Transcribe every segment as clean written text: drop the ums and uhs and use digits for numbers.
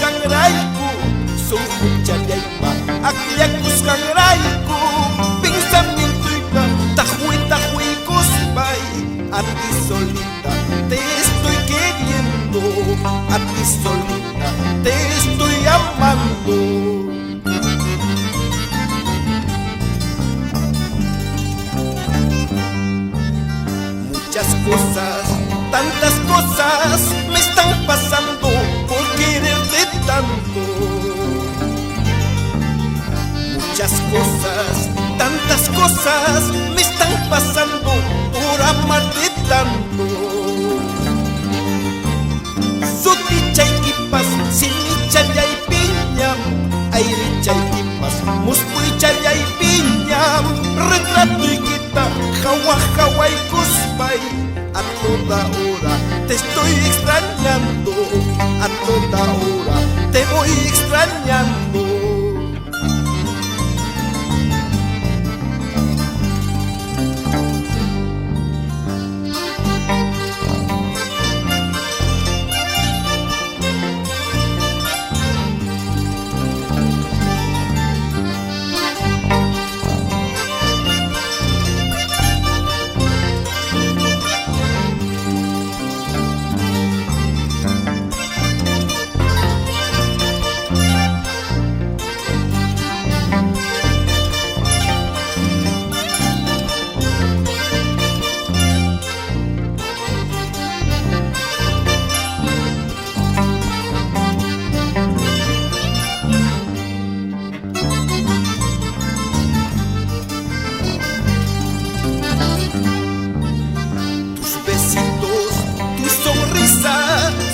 kuskanrayku sunqunchalllaypa akllakusqanrayku pensamientoyta tajwitajuikuspay a ti solita te estoy queriendo, a ti solita te estoy amando. Muchas cosas, tantas cosas me están pasando por quererte tanto. Muchas cosas, tantas cosas me están pasando por amarte tanto. Sutichaykipas, simichayaypiñam, ayrichaykipas, muspuychayaypiñam, retratoykita, hawaykuspay. A toda hora te estoy extrañando, a toda hora te voy extrañando.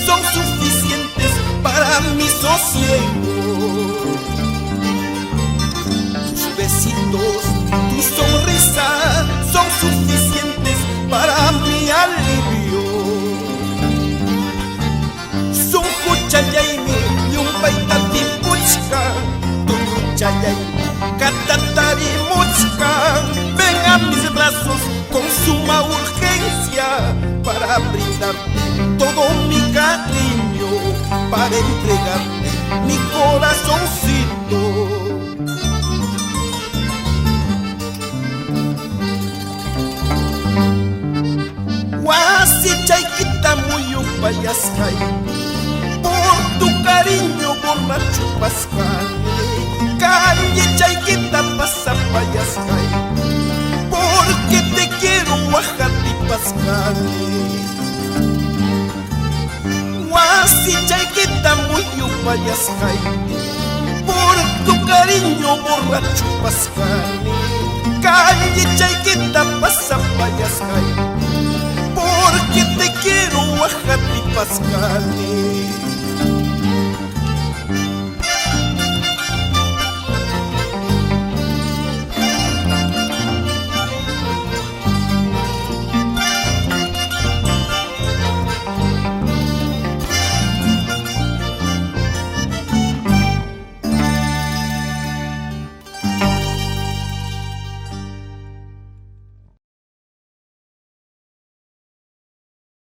Son suficientes para mi sosiego. Tus besitos, tu sonrisa son suficientes para mi alivio. Sunquchayaymi yumpaytati puchka, turuchayaymi katatarimuchka. Ven a mis brazos con suma urgencia para brindarte todo mi cariño, para entregarte mi corazoncito. Wasichaykita muyupayasqay, por tu cariño borracho pascani. Callechaykita pasapayasqay, porque te quiero Oaxaca pascani. Wasichaykita muyupayasqay, por tu cariño borracho pascani. Callechaykita pasapayasqay, porque te quiero Oaxaca pascani.